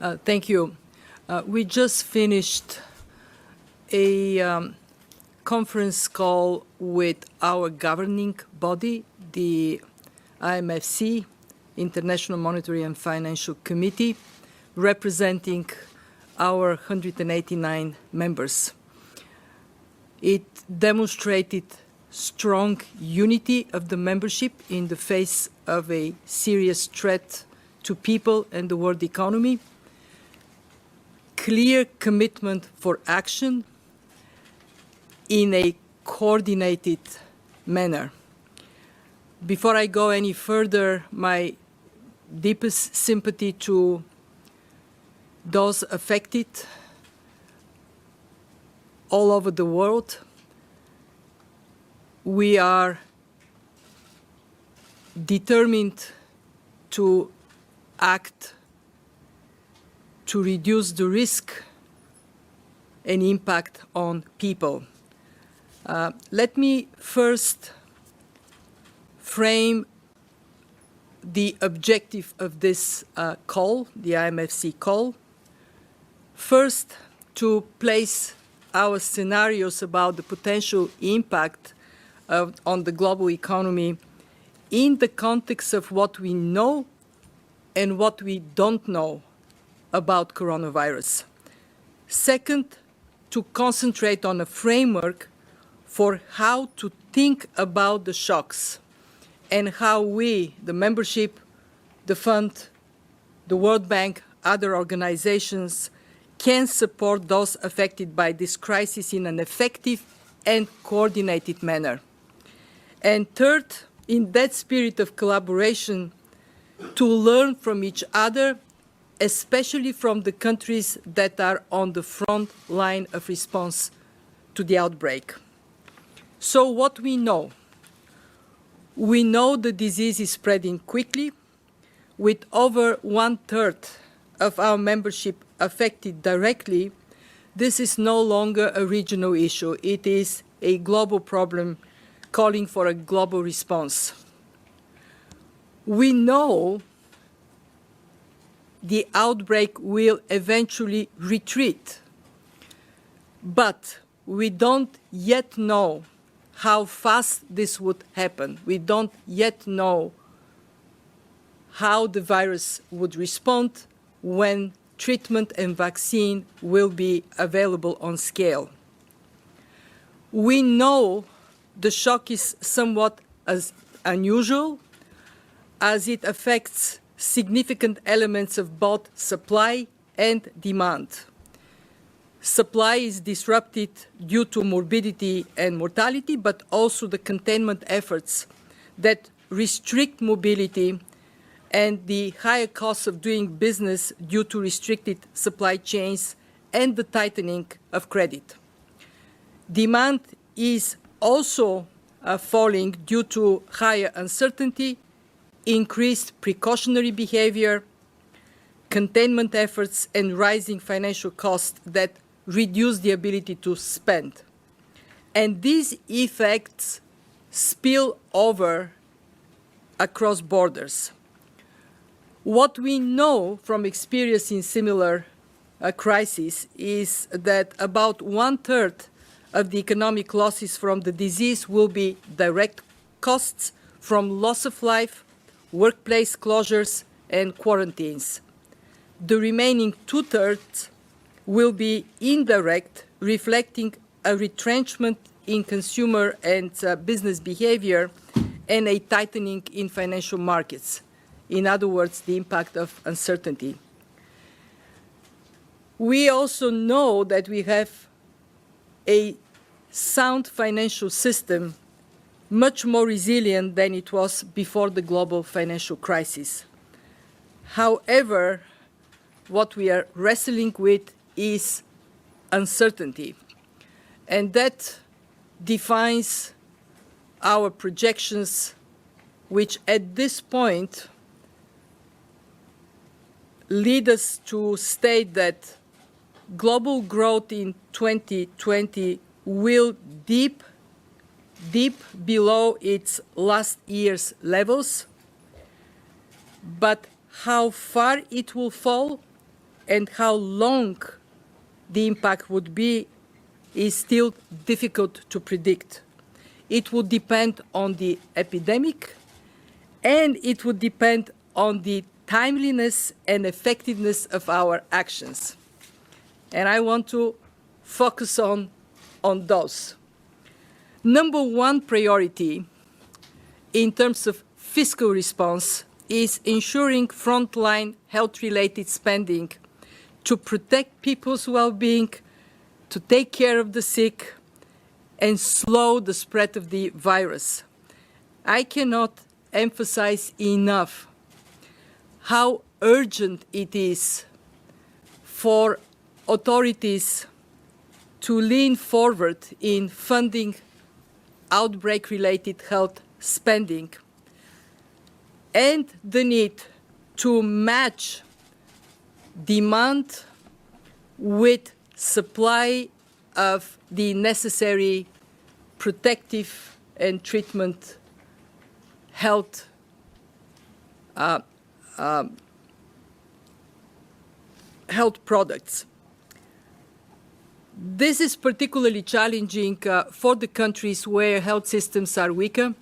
Thank you. We just finished a conference call with our governing body, the IMFC, International Monetary and Financial Committee, representing our 189 members. It demonstrated strong unity of the membership in the face of a serious threat to people and the world economy, clear commitment for action in a coordinated manner. Before I go any further, my deepest sympathy to those affected all over the world. We are determined to act to reduce the risk and impact on people. Let me first frame the objective of this call, the IMFC call. First, to place our scenarios about the potential impact on the global economy in the context of what we know and what we don't know about coronavirus. Second, to concentrate on a framework for how to think about the shocks and how we, the membership, the fund, the World Bank, other organizations, can support those affected by this crisis in an effective and coordinated manner. And third, in that spirit of collaboration, to learn from each other, especially from the countries that are on the front line of response to the outbreak. So what we know? We know the disease is spreading quickly, with over 1/3 of our membership affected directly. This is no longer a regional issue. It is a global problem calling for a global response. We know the outbreak will eventually retreat, but we don't yet know how fast this would happen. We don't yet know how the virus would respond when treatment and vaccine will be available on scale. We know the shock is somewhat unusual, as it affects significant elements of both supply and demand. Supply is disrupted due to morbidity and mortality, but also the containment efforts that restrict mobility and the higher costs of doing business due to restricted supply chains and the tightening of credit. Demand is also falling due to higher uncertainty, increased precautionary behavior, containment efforts, and rising financial costs that reduce the ability to spend. And these effects spill over across borders. What we know from experience in similar crises is that about 1/3 of the economic losses from the disease will be direct costs from loss of life, workplace closures, and quarantines. The remaining 2/3 will be indirect, reflecting a retrenchment in consumer and business behavior and a tightening in financial markets. In other words, the impact of uncertainty. We also know that we have a sound financial system, much more resilient than it was before the global financial crisis. However, what we are wrestling with is uncertainty, and that defines our projections, which at this point lead us to state that global growth in 2020 will dip below its last year's levels, but how far it will fall and how long the impact would be is still difficult to predict. It would depend on the epidemic, and it would depend on the timeliness and effectiveness of our actions. And I want to focus on those. Number one priority in terms of fiscal response is ensuring frontline health-related spending to protect people's well-being, to take care of the sick, and slow the spread of the virus. I cannot emphasize enough how urgent it is for authorities to lean forward in funding outbreak-related health spending, and the need to match demand with supply of the necessary protective and treatment health health products. This is particularly challenging for the countries where health systems are weaker,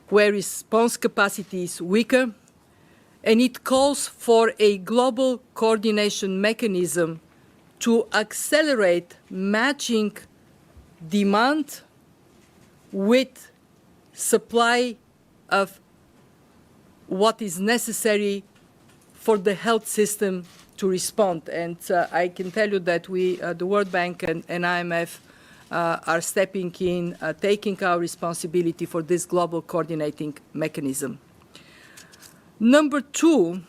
where response capacity is weaker, and it calls for a global coordination mechanism to accelerate matching demand with supply of what is necessary for the health system to respond. And I can tell you that we, the World Bank and IMF, are stepping in, taking our responsibility for this global coordinating mechanism. Number two,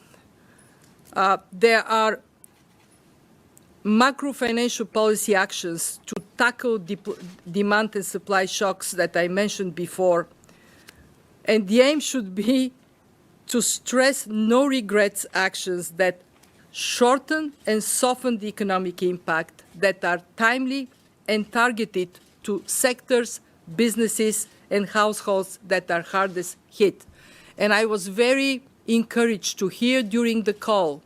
there are macro-financial policy actions to tackle demand and supply shocks that I mentioned before. And the aim should be to stress no regrets actions that shorten and soften the economic impact, that are timely and targeted to sectors, businesses, and households that are hardest hit. And I was very encouraged to hear during the call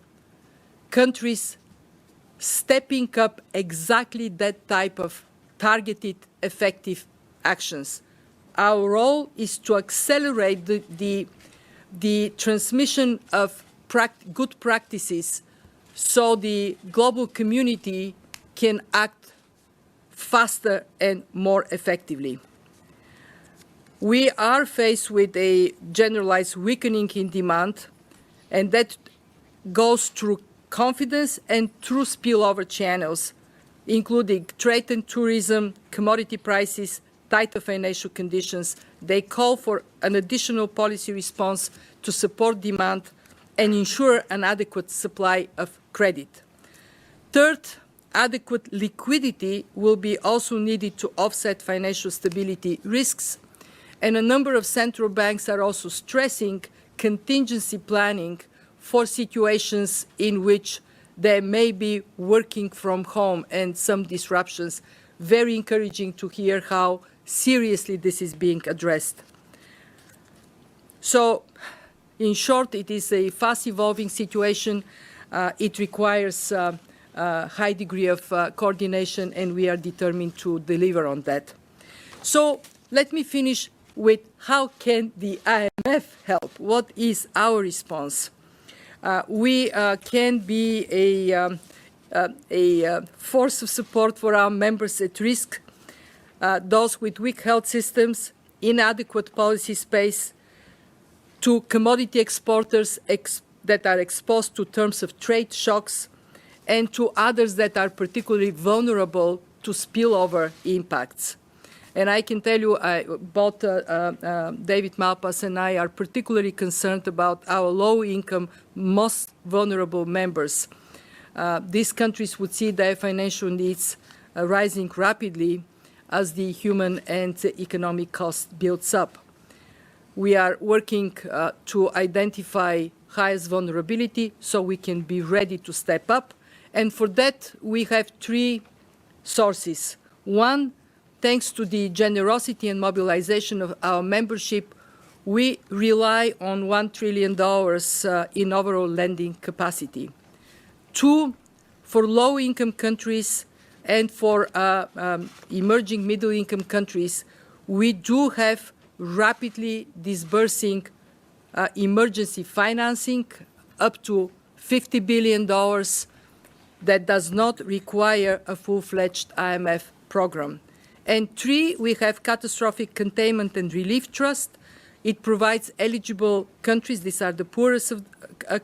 countries stepping up exactly that type of targeted, effective actions. Our role is to accelerate the transmission of good practices so the global community can act faster and more effectively. We are faced with a generalized weakening in demand, and that goes through confidence and through spillover channels, including trade and tourism, commodity prices, tighter financial conditions. They call for an additional policy response to support demand and ensure an adequate supply of credit. Third, adequate liquidity will be also needed to offset financial stability risks, and a number of central banks are also stressing contingency planning for situations in which they may be working from home and some disruptions. Very encouraging to hear how seriously this is being addressed. So, in short, it is a fast-evolving situation. It requires a high degree of coordination, and we are determined to deliver on that. So, let me finish with how can the IMF help? What is our response? We can be a force of support for our members at risk, those with weak health systems, inadequate policy space, to commodity exporters that are exposed to terms of trade shocks, and to others that are particularly vulnerable to spillover impacts. And I can tell you, both David Malpass and I are particularly concerned about our low-income, most vulnerable members. These countries would see their financial needs rising rapidly as the human and economic cost builds up. We are working to identify highest vulnerability so we can be ready to step up. And for that, we have three sources. One, thanks to the generosity and mobilization of our membership, we rely on $1 trillion in overall lending capacity. Two, for low-income countries and for emerging middle-income countries, we do have rapidly disbursing emergency financing up to $50 billion that does not require a full-fledged IMF program. And three, we have Catastrophic Containment and Relief Trust. It provides eligible countries, these are the poorest of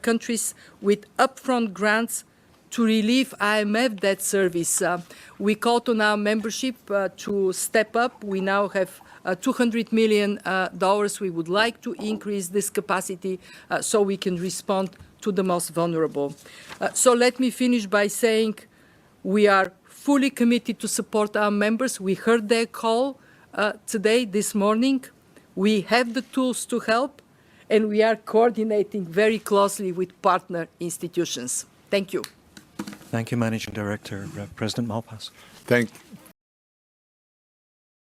countries, with upfront grants to relieve IMF debt service. We called on our membership to step up. We now have $200 million. We would like to increase this capacity so we can respond to the most vulnerable. So let me finish by saying we are fully committed to support our members. We heard their call today, this morning. We have the tools to help, and we are coordinating very closely with partner institutions. Thank you. Thank you, Managing Director. President Malpass.